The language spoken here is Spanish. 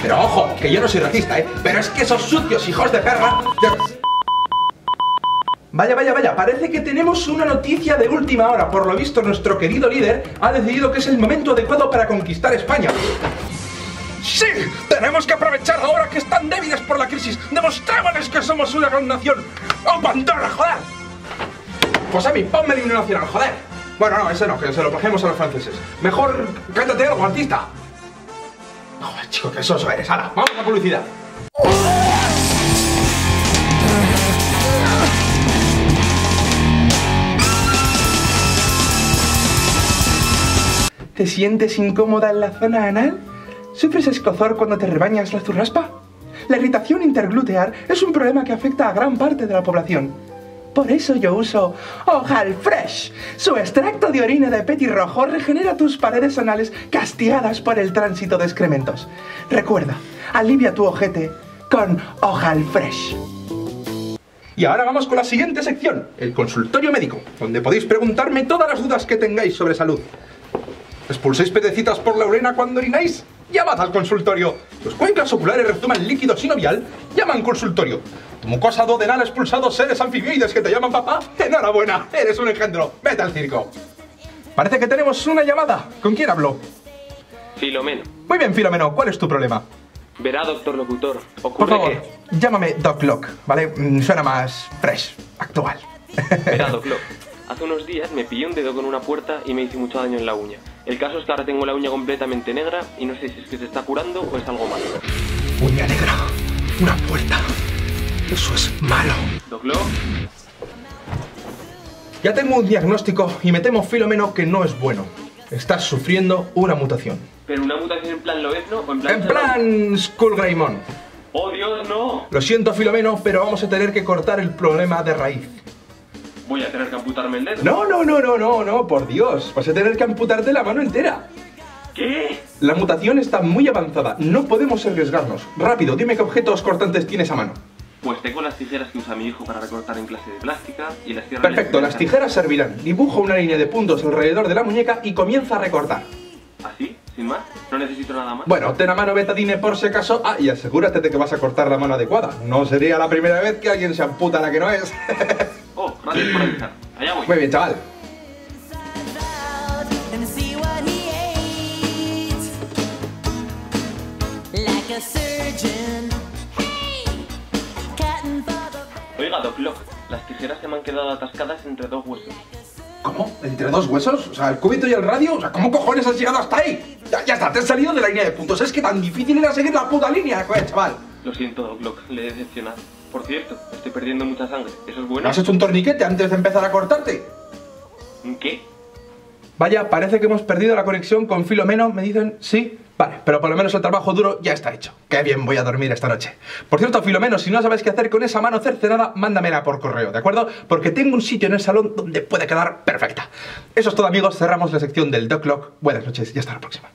Pero ojo, que yo no soy racista, pero es que esos sucios hijos de perra... Vaya, parece que tenemos una noticia de última hora. Por lo visto, nuestro querido líder ha decidido que es el momento adecuado para conquistar España. ¡Sí! ¡Tenemos que aprovechar ahora que están débiles por la crisis! ¡Demostrémosles que somos una gran nación! ¡Oh, bandera, joder! Pues a mí, ponme el himno nacional, joder. Bueno, no, ese no, que se lo plagiemos a los franceses. Mejor, cántate algo, artista. Joder, chico, que soso eres. ¡Hala! ¡Vamos a la publicidad! ¿Te sientes incómoda en la zona anal? ¿Sufres escozor cuando te rebañas la zurraspa? La irritación interglutear es un problema que afecta a gran parte de la población. Por eso yo uso Ojal Fresh. Su extracto de orina de petirrojo regenera tus paredes anales castigadas por el tránsito de excrementos. Recuerda, alivia tu ojete con Ojal Fresh. Y ahora vamos con la siguiente sección, el consultorio médico, donde podéis preguntarme todas las dudas que tengáis sobre salud. ¿Expulsáis pececitas por la orina cuando orináis? Llamad al consultorio. ¿Tus cuencas oculares retoman líquido sinovial? Llama al consultorio. ¿Tu mucosa duodenal ha expulsado seres anfibioides que te llaman papá? ¡Enhorabuena! ¡Eres un engendro! ¡Vete al circo! Parece que tenemos una llamada. ¿Con quién hablo? Filomeno. Muy bien, Filomeno. ¿Cuál es tu problema? Verá, doctor locutor. Por favor, llámame Doc Lock, ¿vale? Suena más fresh, actual. Verá, Doc Lock. Hace unos días me pillé un dedo con una puerta y me hice mucho daño en la uña. El caso es que ahora tengo la uña completamente negra y no sé si es que se está curando o es algo malo. Uña negra, una puerta. Eso es malo. Doc Lock. Ya tengo un diagnóstico y me temo, Filomeno, que no es bueno. Estás sufriendo una mutación. ¿Pero una mutación en plan Lobezno o en plan... En plan Skullgreymon. ¡Oh, Dios, no! Lo siento, Filomeno, pero vamos a tener que cortar el problema de raíz. ¿Voy a tener que amputarme el dedo? No, por Dios. Vas a tener que amputarte la mano entera. ¿Qué? La mutación está muy avanzada. No podemos arriesgarnos. Rápido, dime qué objetos cortantes tienes a mano. Pues tengo las tijeras que usa mi hijo para recortar en clase de plástica y las tijeras... Perfecto, las tijeras servirán. Dibuja una línea de puntos alrededor de la muñeca y comienza a recortar. ¿Así? ¿Sin más? ¿No necesito nada más? Bueno, ten a mano betadine por si acaso. Ah, y asegúrate de que vas a cortar la mano adecuada. No sería la primera vez que alguien se amputa la que no es. Oh, gracias por avisar. Allá voy. Muy bien, chaval. Oiga, Doc Lock, las tijeras se me han quedado atascadas entre dos huesos. ¿Cómo? ¿Entre dos huesos? O sea, el cúbito y el radio. O sea, ¿cómo cojones has llegado hasta ahí? Ya está, te has salido de la línea de puntos. Es que tan difícil era seguir la puta línea, joder, chaval. Lo siento, Doc Lock, le he decepcionado. Por cierto, estoy perdiendo mucha sangre. ¿Eso es bueno? ¿No has hecho un torniquete antes de empezar a cortarte? ¿Qué? Vaya, parece que hemos perdido la conexión con Filomeno, me dicen. Sí, vale, pero por lo menos el trabajo duro ya está hecho. Qué bien voy a dormir esta noche. Por cierto, Filomeno, si no sabes qué hacer con esa mano cercenada, mándamela por correo, ¿de acuerdo? Porque tengo un sitio en el salón donde puede quedar perfecta. Eso es todo, amigos, cerramos la sección del Doc Lock. Buenas noches y hasta la próxima.